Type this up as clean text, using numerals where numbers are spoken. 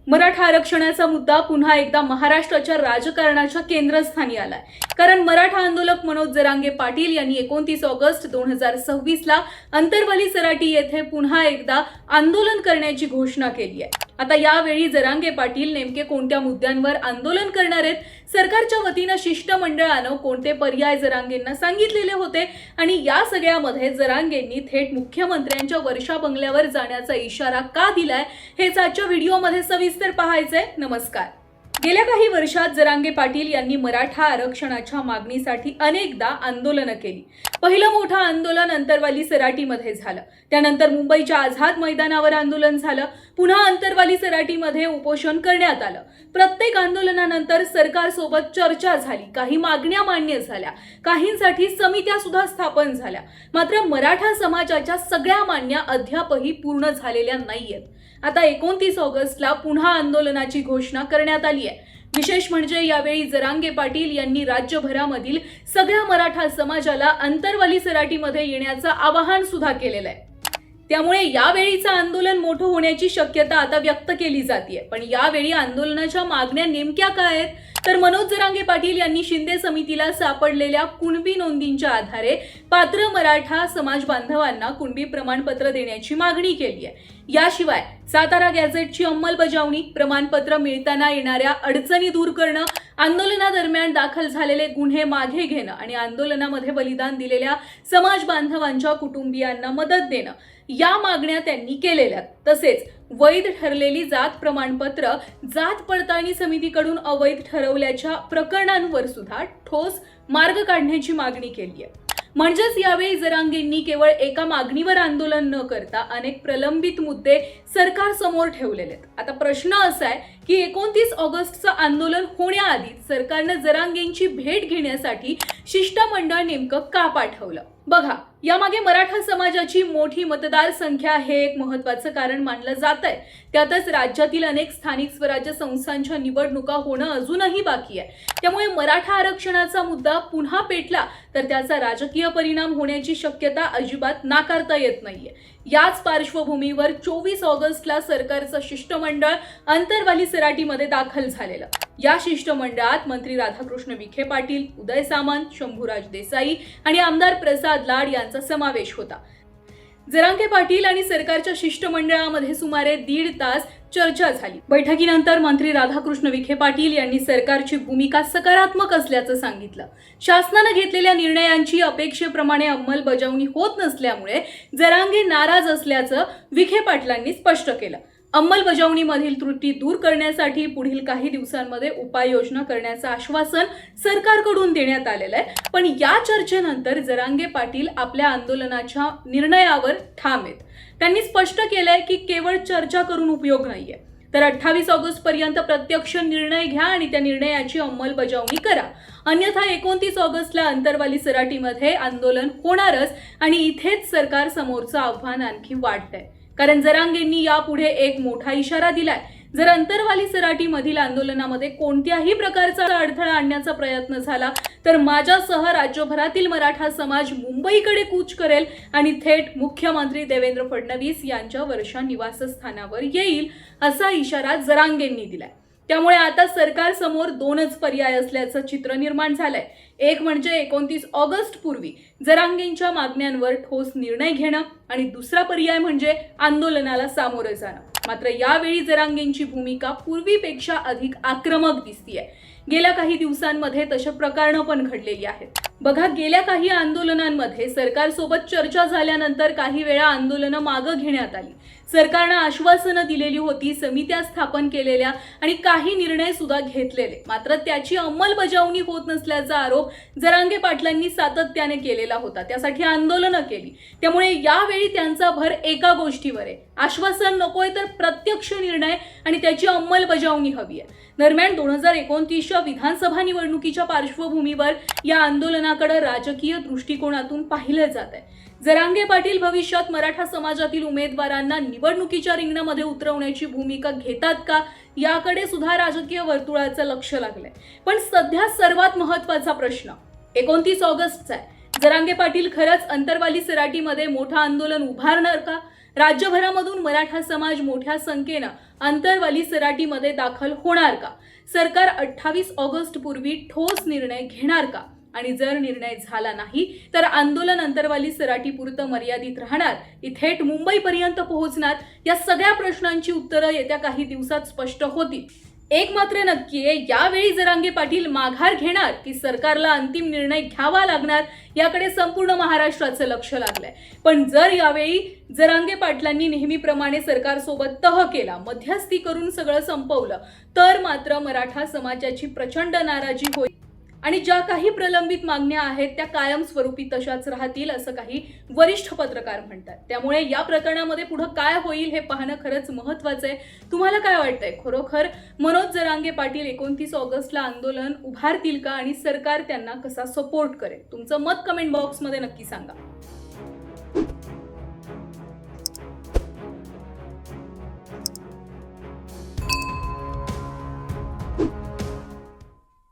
मराठा आरक्षणाचा मुद्दा पुन्हा एकदा महाराष्ट्राच्या राजकारणाच्या केंद्रस्थानी आलाय। कारण मराठा आंदोलक मनोज जरांगे पाटील यांनी 29 ऑगस्ट 2026 ला अंतरवाली सराटी येथे पुन्हा एकदा आंदोलन करण्याची घोषणा केली आहे। आता यावेळी जरांगे पाटील नेमके कोणत्या मुद्द्यांवर आंदोलन करणार आहेत, सरकारच्या वतीने शिष्टमंडळाने कोणते पर्याय जरांगेंना सांगितलेले होते आणि या सगळ्यामध्ये जरांगेंनी थेट मुख्यमंत्र्यांच्या वर्षा बंगल्यावर जाण्याचा इशारा का दिलाय हेच आजच्या व्हिडिओमध्ये सविस्तर पाहायचंय। नमस्कार। गेल्या काही वर्षात जरांगे पाटील यांनी मराठा आरक्षणाच्या मागणीसाठी अनेकदा आंदोलनं केली। पहिलं मोठं आंदोलन अंतरवाली सराटीमध्ये झालं, त्यानंतर मुंबईच्या आझाद मैदानावर आंदोलन झालं, पुन्हा अंतरवाली सराटीमध्ये उपोषण करण्यात आलं। प्रत्येक आंदोलनानंतर सरकारसोबत चर्चा झाली, काही मागण्या मान्य झाल्या, काहींसाठी समित्या सुद्धा स्थापन झाल्या। मात्र मराठा समाजाच्या सगळ्या मागण्या अद्यापही पूर्ण झालेल्या नाहीयेत। आता 29 ऑगस्टला पुन्हा आंदोलनाची घोषणा करण्यात आली आहे। विशेष म्हणजे यावेळी जरांगे पाटील यांनी राज्यभरामधील सगळ्या मराठा समाजाला अंतरवाली सराटीमध्ये येण्याचं आवाहन सुद्धा केलेलं आहे। त्यामुळे यावेळीचं आंदोलन मोठं होण्याची शक्यता आता व्यक्त केली जाते। पण यावेळी आंदोलनाच्या मागण्या नेमक्या काय आहेत, तर मनोज जरांगे पाटील यांनी शिंदे समितीला सापडलेल्या कुणबी नोंदींच्या आधारे पात्र मराठा समाज बांधवांना कुणबी प्रमाणपत्र देण्याची मागणी केली आहे। याशिवाय सातारा गॅझेटची अंमलबजावणी, प्रमाणपत्र मिळताना येणाऱ्या अडचणी दूर करणं, आंदोलनादरम्यान दाखल झालेले गुन्हे मागे घेणं आणि आंदोलनामध्ये बलिदान दिलेल्या समाज बांधवांच्या कुटुंबियांना मदत देणं या मागण्या त्यांनी केलेल्या। तसेच वैध ठरलेली जात प्रमाणपत्र जात पडताळणी समितीकडून अवैध ठरवल्याच्या प्रकरणांवर सुद्धा ठोस मार्ग काढण्याची मागणी केली आहे। म्हणजेच यावेळी जरांगेंनी केवळ एका मागणीवर आंदोलन न करता अनेक प्रलंबित मुद्दे सरकार समोर ठेवलेले आहेत। आता प्रश्न असा आहे की 29 ऑगस्टचं आंदोलन होण्याआधी सरकारने जरांगेंची भेट घेण्यासाठी शिष्टमंडळ नेमकं का पाठवलं? बघा, यामागे मराठा समाजाची मोठी मतदार संख्या हे एक महत्त्वाचं कारण मानलं जात आहे। त्यातच राज्यातील अनेक स्थानिक स्वराज्य संस्थांच्या निवडणुका होणं अजूनही बाकी आहे। त्यामुळे मराठा आरक्षणाचा मुद्दा पुन्हा पेटला तर त्याचा राजकीय परिणाम होण्याची शक्यता अजिबात नाकारता येत नाहीये। याच पार्श्वभूमीवर 24 ऑगस्टला सरकारचं शिष्टमंडळ अंतरवाली सराटीमध्ये दाखल झालेलं। या शिष्टमंडळात मंत्री राधाकृष्ण विखे पाटील, उदय सामंत, शंभूराज देसाई आणि आमदार प्रसाद लाड यांचा समावेश होता। जरांगे पाटील आणि सरकारच्या शिष्टमंडळामध्ये सुमारे 1.5 तास चर्चा झाली। बैठकीनंतर मंत्री राधाकृष्ण विखे पाटील यांनी सरकारची भूमिका सकारात्मक असल्याचं सांगितलं। शासनाने घेतलेल्या निर्णयांची अपेक्षेप्रमाणे अंमलबजावणी होत नसल्यामुळे जरांगे नाराज असल्याचं विखे पाटलांनी स्पष्ट केलं। अंमलबजावणीमधील त्रुटी दूर करण्यासाठी पुढील काही दिवसांमध्ये उपाययोजना करण्याचं आश्वासन सरकारकडून देण्यात आलेलं आहे। पण या चर्चेनंतर जरांगे पाटील आपल्या आंदोलनाच्या निर्णयावर ठाम आहेत। त्यांनी स्पष्ट केलंय की केवळ चर्चा करून उपयोग नाहीये, तर 28 ऑगस्ट पर्यंत प्रत्यक्ष निर्णय घ्या आणि त्या निर्णयाची अंमलबजावणी करा, अन्यथा 29 ऑगस्टला अंतरवाली सराटीमध्ये आंदोलन होणारच आणि इथेच सरकार समोरचं आव्हान आणखी वाढतंय। कारण जरांगेंनी यापुढे एक मोठा इशारा दिलाय, जर अंतरवाली सराटीमधील आंदोलनामध्ये कोणत्याही प्रकारचा अडथळा आणण्याचा प्रयत्न झाला तर माझ्यासह राज्यभरातील मराठा समाज मुंबईकडे कूच करेल आणि थेट मुख्यमंत्री देवेंद्र फडणवीस यांच्या वर्षा निवासस्थानावर येईल असा इशारा जरांगेंनी दिलाय। त्यामुळे आता सरकार समोर 2च पर्याय असल्याचं चित्र निर्माण झालंय। एक म्हणजे 29 ऑगस्ट पूर्वी जरांगेंच्या मागण्यांवर ठोस निर्णय घेणं आणि दुसरा पर्याय म्हणजे आंदोलनाला सामोरं जाणं। मात्र यावेळी जरांगेंची भूमिका पूर्वीपेक्षा अधिक आक्रमक दिसतीये। गेल्या काही दिवसांमध्ये तशा प्रकरणं पण घडलेली आहेत। बघा, गेल्या काही आंदोलनांमध्ये सरकारसोबत चर्चा झाल्यानंतर काही वेळा आंदोलनं मागं घेण्यात आली। सरकारने आश्वासनं दिलेली होती, समित्या स्थापन केलेल्या आणि काही निर्णय सुद्धा घेतलेले, मात्र त्याची अंमलबजावणी होत नसल्याचा आरोप जरांगे पाटलांनी सातत्याने केलेला होता। त्यासाठी आंदोलनं केली। त्यामुळे यावेळी त्यांचा भर एका गोष्टीवर आहे, आश्वासन नकोय तर प्रत्यक्ष निर्णय आणि त्याची अंमलबजावणी हवी आहे। दरम्यान 2029च्या विधानसभा निवडणुकीच्या पार्श्वभूमीवर या आंदोलनाकडे राजकीय दृष्टिकोनातून पाहिलं जात आहे। जरांगे पाटील भविष्यात मराठा समाजातील उमेदवारांना निवडणुकीच्या रिंगणामध्ये उतरवण्याची भूमिका घेतात का याकडे सुद्धा राजकीय वर्तुळाचं लक्ष लागलंय। पण सध्या सर्वात महत्त्वाचा प्रश्न 29 ऑगस्टचा आहे। जरांगे पाटील खरंच अंतरवाली सराटीमध्ये मोठं आंदोलन उभारणार का? राज्यभरामधून मराठा समाज मोठ्या संख्येनं अंतरवाली सराटीमध्ये दाखल होणार का? सरकार 28 ऑगस्ट पूर्वी ठोस निर्णय घेणार का? आणि जर निर्णय झाला नाही तर आंदोलन अंतरवाली सराटीपुरतं मर्यादित राहणार की थेट मुंबईपर्यंत पोहोचणार? या सगळ्या प्रश्नांची उत्तरं येत्या काही दिवसात स्पष्ट होतील. एक मात्र नक्की आहे, यावेळी जरांगे पाटील माघार घेणार की सरकारला अंतिम निर्णय घ्यावा लागणार याकडे संपूर्ण महाराष्ट्राचं लक्ष लागलंय. पण जर यावेळी जरांगे पाटलांनी नेहमीप्रमाणे सरकारसोबत तह केला, मध्यस्थी करून सगळं संपवलं, तर मात्र मराठा समाजाची प्रचंड नाराजी होईल आणि ज्या काही प्रलंबित मागण्या आहेत त्या कायमस्वरूपी तशाच राहतील असं काही वरिष्ठ पत्रकार म्हणतात. त्यामुळे या प्रकरणामध्ये पुढे काय होईल हे पाहणं खरंच महत्त्वाचं आहे. तुम्हाला काय वाटतंय? खरोखर मनोज जरांगे पाटील 29 ऑगस्टला आंदोलन उभारतील का आणि सरकार त्यांना कसा सपोर्ट करेल? तुमचं मत कमेंट बॉक्समध्ये नक्की सांगा.